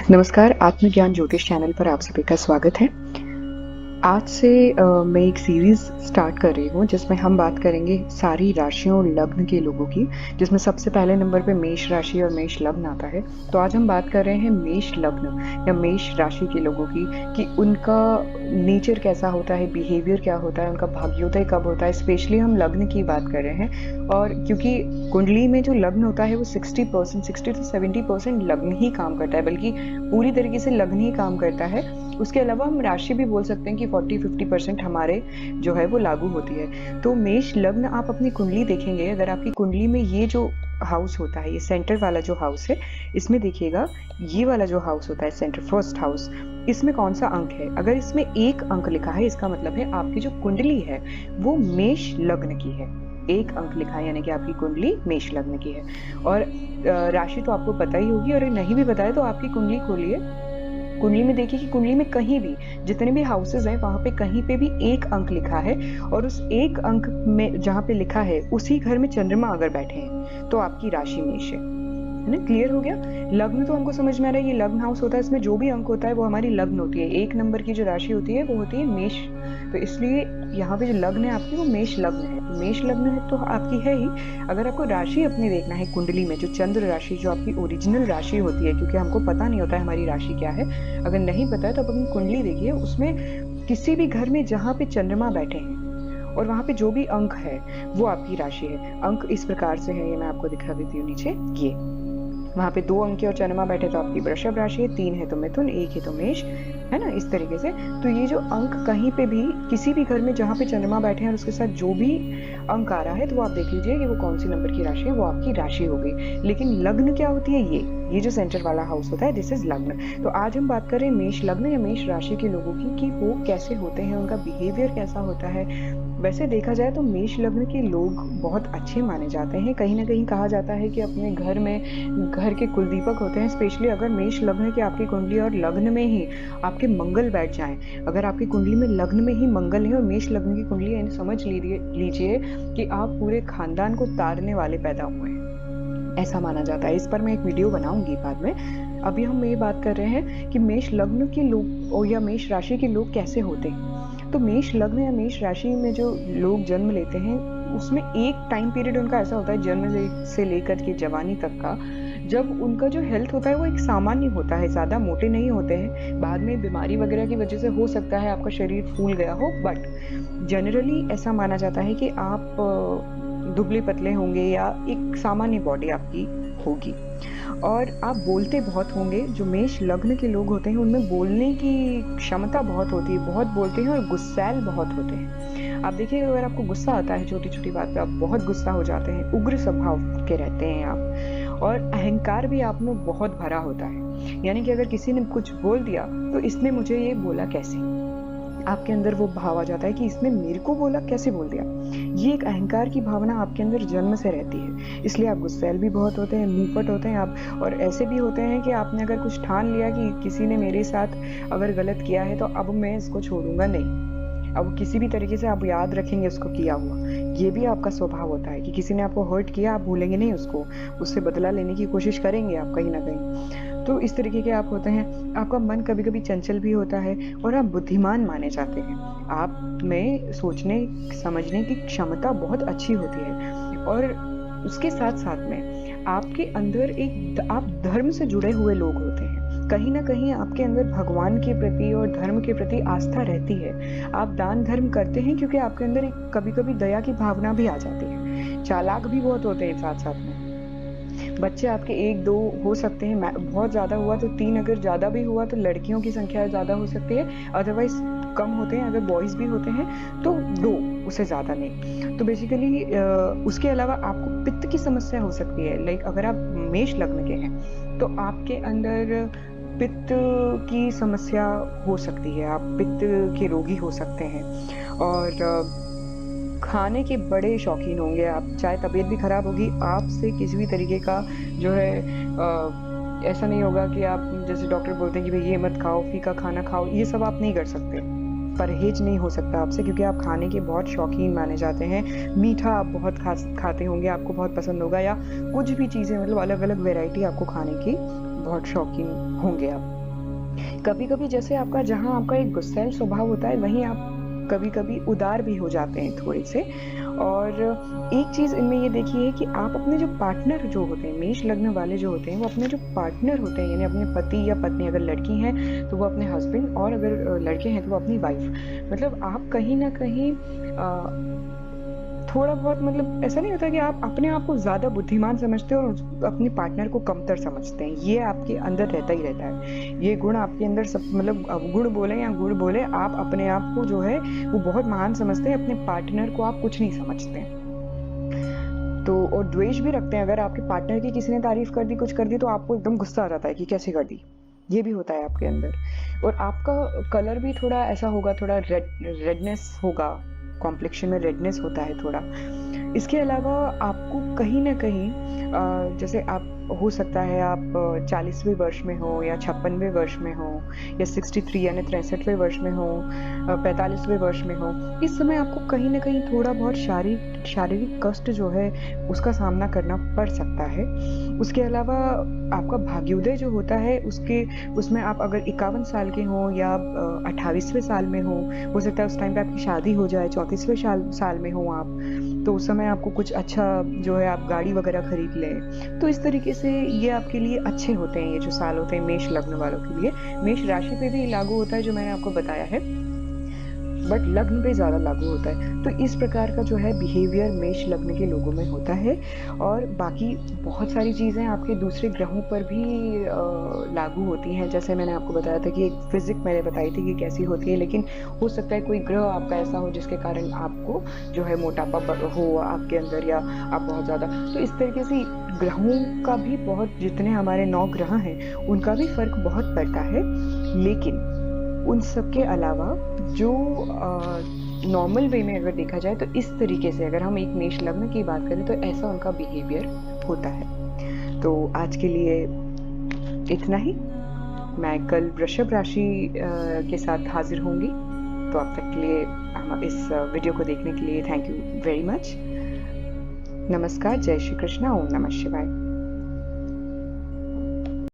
नमस्कार, आत्मज्ञान ज्योतिष चैनल पर आप सभी का स्वागत है। आज से मैं एक सीरीज़ स्टार्ट कर रही हूँ जिसमें हम बात करेंगे सारी राशियों और लग्न के लोगों की, जिसमें सबसे पहले नंबर पे मेष राशि और मेष लग्न आता है। तो आज हम बात कर रहे हैं मेष लग्न या मेष राशि के लोगों की कि उनका नेचर कैसा होता है, बिहेवियर क्या होता है, उनका भाग्योदय कब होता है। स्पेशली हम लग्न की बात कर रहे हैं और क्योंकि कुंडली में जो लग्न होता है वो 60% 60 to 70% लग्न ही काम करता है, बल्कि पूरी तरीके से लग्न ही काम करता है। उसके अलावा हम राशि भी बोल सकते हैं कि 40-50% हमारे जो है वो लागू होती है। तो मेष लग्न आप अपनी कुंडली देखेंगे, अगर आपकी कुंडली में ये जो हाउस होता है, ये सेंटर वाला जो हाउस है, इसमें देखिएगा ये वाला जो हाउस होता है सेंटर फर्स्ट हाउस, इसमें कौन सा अंक है। अगर इसमें 1 अंक लिखा है, इसका मतलब है आपकी जो कुंडली है वो मेष लग्न की है। 1 अंक लिखा है यानी कि आपकी कुंडली मेष लग्न की है। और राशि तो आपको पता ही होगी, और नहीं भी पता है तो आपकी कुंडली खोलिए, कुंडली में देखिए कि कुंडली में कहीं भी जितने भी हाउसेस हैं वहां पे कहीं पे भी 1 अंक लिखा है, और उस 1 अंक में जहां पे लिखा है उसी घर में चंद्रमा अगर बैठे हैं तो आपकी राशि मेष है ना। क्लियर हो गया। लग्न तो हमको समझ में आ रहा है, ये लग्न हाउस होता है, इसमें जो भी अंक होता है वो हमारी लग्न होती है। 1 नंबर की जो राशि होती है वो होती है मेष। तो इसलिए यहाँ पे जो लग्न है आपकी वो मेष लग्न है। तो मेष लग्न है तो आपकी है ही। अगर आपको राशि अपनी देखना है कुंडली में, जो चंद्र राशि जो आपकी ओरिजिनल राशि होती है, क्योंकि हमको पता नहीं होता है हमारी राशि क्या है, अगर नहीं पता है तो आप अपनी कुंडली देखिए, उसमें किसी भी घर में जहाँ पे चंद्रमा बैठे हैं और वहां पे जो भी अंक है वो आपकी राशि है। अंक इस प्रकार से है, ये मैं आपको दिखा देती हूँ नीचे। ये वहां पे 2 अंक और चंद्रमा बैठे तो आपकी वृषभ राशि है, 3 है तो मिथुन, 1 है तो मेष, है ना, इस तरीके से। तो ये जो अंक कहीं पे भी किसी भी घर में जहाँ पे चंद्रमा बैठे हैं और उसके साथ जो भी अंक आ रहा है तो वो आप देख लीजिए कि वो कौन सी नंबर की राशि है, वो आपकी राशि हो गई। लेकिन लग्न क्या होती है, ये जो सेंटर वाला हाउस होता है, दिस इज लग्न। तो आज हम बात कर रहे हैं मेष लग्न या मेष राशि के लोगों की कि वो कैसे होते हैं, उनका बिहेवियर कैसा होता है। वैसे देखा जाए तो मेष लग्न के लोग बहुत अच्छे माने जाते हैं। कहीं ना कहीं कहा जाता है कि अपने घर में घर के कुलदीपक होते हैं। स्पेशली अगर मेष लग्न की आपकी कुंडली और लग्न में ही आपके मंगल बैठ जाएं, अगर आपकी कुंडली में लग्न में ही मंगल है और मेष लग्न की कुंडली है, समझ लीजिए कि आप पूरे खानदान को तारने वाले पैदा हुए हैं, ऐसा माना जाता है। इस पर मैं एक वीडियो बनाऊंगी बाद में। अभी हम ये बात कर रहे हैं कि मेष लग्न के लोग या मेष राशि के लोग कैसे होते हैं। तो मेष लग्न या मेष राशि में जो लोग जन्म लेते हैं उसमें एक टाइम पीरियड उनका ऐसा होता है, जन्म से लेकर के जवानी तक का, जब उनका जो हेल्थ होता है वो एक सामान्य होता है, ज्यादा मोटे नहीं होते हैं। बाद में बीमारी वगैरह की वजह से हो सकता है आपका शरीर फूल गया हो, बट जनरली ऐसा माना जाता है कि आप दुबले पतले होंगे या एक सामान्य बॉडी आपकी होगी। और आप बोलते बहुत होंगे। जो मेष लग्न के लोग होते हैं उनमें बोलने की क्षमता बहुत होती है, बहुत बोलते हैं और गुस्सैल बहुत होते हैं। आप देखिए, अगर आपको गुस्सा आता है छोटी छोटी बात पे, आप बहुत गुस्सा हो जाते हैं, उग्र स्वभाव के रहते हैं आप, और अहंकार भी आप में बहुत भरा होता है। यानी कि अगर किसी ने कुछ बोल दिया तो इसने मुझे ये बोला कैसे, आपके अंदर वो भाव आ जाता है कि इसने मेरे को बोला, कैसे बोल दिया। ये एक अहंकार की भावना आपके अंदर जन्म से रहती है, इसलिए आप गुस्सैल भी बहुत होते हैं, मुंहफट होते हैं आप। और ऐसे भी होते हैं कि आपने अगर कुछ ठान लिया कि किसी ने मेरे साथ अगर गलत किया है तो अब मैं इसको छोड़ूंगा नहीं, अब किसी भी तरीके से आप याद रखेंगे उसको किया हुआ। ये भी आपका स्वभाव होता है कि किसी ने आपको हर्ट किया, आप भूलेंगे नहीं उसको, उससे बदला लेने की कोशिश करेंगे आप कहीं ना कहीं। तो इस तरीके के आप होते हैं। आपका मन कभी कभी चंचल भी होता है और आप बुद्धिमान माने जाते हैं। आप में सोचने समझने की क्षमता बहुत अच्छी होती है, और उसके साथ साथ में आपके अंदर आप धर्म से जुड़े हुए लोग होते हैं। कहीं ना कहीं आपके अंदर भगवान के प्रति और धर्म के प्रति आस्था रहती है। आप दान धर्म करते हैं क्योंकि आपके अंदर एक कभी कभी दया की भावना भी आ जाती है। चालाक भी बहुत होते हैं साथ साथ में। बच्चे आपके 1-2 हो सकते हैं, बहुत ज़्यादा हुआ तो 3, अगर ज़्यादा भी हुआ तो लड़कियों की संख्या ज़्यादा हो सकती है, अदरवाइज कम होते हैं। अगर बॉयज़ भी होते हैं तो 2, उससे ज़्यादा नहीं। तो बेसिकली उसके अलावा आपको पित्त की समस्या हो सकती है। लाइक अगर आप मेष लग्न के हैं तो आपके अंदर पित्त की समस्या हो सकती है, आप पित्त के रोगी हो सकते हैं। और खाने के बड़े शौकीन होंगे आप, चाहे तबीयत भी खराब होगी, आपसे किसी भी तरीके का जो है ऐसा नहीं होगा कि आप, जैसे डॉक्टर बोलते हैं कि भाई ये मत खाओ, फीका खाना खाओ, ये सब आप नहीं कर सकते। परहेज नहीं हो सकता आपसे, क्योंकि आप खाने के बहुत शौकीन माने जाते हैं। मीठा आप बहुत खाते होंगे, आपको बहुत पसंद होगा, या कुछ भी चीज़ें मतलब अलग अलग वेराइटी आपको खाने की बहुत शौकीन होंगे आप। कभी कभी जैसे आपका, जहाँ आपका एक गुस्सैल स्वभाव होता है, वहीं आप कभी कभी उदार भी हो जाते हैं थोड़े से। और एक चीज इनमें ये देखी है कि आप अपने जो पार्टनर जो होते हैं, मेष लग्न वाले जो होते हैं, वो अपने जो पार्टनर होते हैं, यानी अपने पति या पत्नी, अगर लड़की हैं तो वो अपने हस्बैंड, और अगर लड़के हैं तो वो अपनी वाइफ। मतलब आप कहीं ना कहीं थोड़ा बहुत, मतलब ऐसा नहीं होता कि आप अपने आप को ज़्यादा बुद्धिमान समझते हो और अपने पार्टनर को कमतर समझते हैं। ये आपके अंदर रहता ही रहता है। ये गुण आपके अंदर सब, मतलब गुण बोले या गुण बोले, आप अपने आप को जो है वो बहुत महान समझते हैं, अपने पार्टनर को आप कुछ नहीं समझते हैं। तो और द्वेष भी रखते हैं। अगर आपके पार्टनर की किसी ने तारीफ कर दी, कुछ कर दी, तो आपको एकदम गुस्सा आ जाता है कि कैसे कर दी। ये भी होता है आपके अंदर। और आपका कलर भी थोड़ा ऐसा होगा, थोड़ा रेडनेस होगा, कॉम्प्लेक्शन में रेडनेस होता है थोड़ा। इसके अलावा आपको कहीं न कहीं जैसे आप, हो सकता है आप 40वें वर्ष में हो, या 56वें वर्ष में हो, या 63 यानी 63वें वर्ष में हो, 45वें वर्ष में हो। इस समय आपको कहीं न कहीं थोड़ा बहुत शारीरिक कष्ट जो है उसका सामना करना पड़ सकता है। उसके अलावा आपका भाग्योदय जो होता है, उसमें आप अगर 51 साल के हों, या 28वें साल में हो सकता है उस टाइम पे आपकी शादी हो जाए, 34वें साल में हो आप, तो उस समय आपको कुछ अच्छा जो है, आप गाड़ी वगैरह खरीद लें। तो इस तरीके से ये आपके लिए अच्छे होते हैं, ये जो साल होते हैं मेष लग्न वालों के लिए। मेष राशि पे भी लागू होता है जो मैंने आपको बताया है, बट लग्न पे ज़्यादा लागू होता है। तो इस प्रकार का जो है बिहेवियर मेष लग्न के लोगों में होता है। और बाकी बहुत सारी चीज़ें आपके दूसरे ग्रहों पर भी लागू होती हैं। जैसे मैंने आपको बताया था कि एक फिजिक मैंने बताई थी कि कैसी होती है, लेकिन हो सकता है कोई ग्रह आपका ऐसा हो जिसके कारण आपको जो है मोटापा हो आपके अंदर, या आप बहुत ज़्यादा, तो इस तरीके से ग्रहों का भी बहुत, जितने हमारे 9 ग्रह हैं उनका भी फ़र्क बहुत पड़ता है। लेकिन उन सब के अलावा जो नॉर्मल वे में अगर देखा जाए, तो इस तरीके से अगर हम एक मेष लग्न की बात करें तो ऐसा उनका बिहेवियर होता है। तो आज के लिए इतना ही। मैं कल वृषभ राशि के साथ हाजिर होंगी। तो अब तक के लिए इस वीडियो को देखने के लिए थैंक यू वेरी मच। नमस्कार, जय श्री कृष्णा, ओम नमः शिवाय।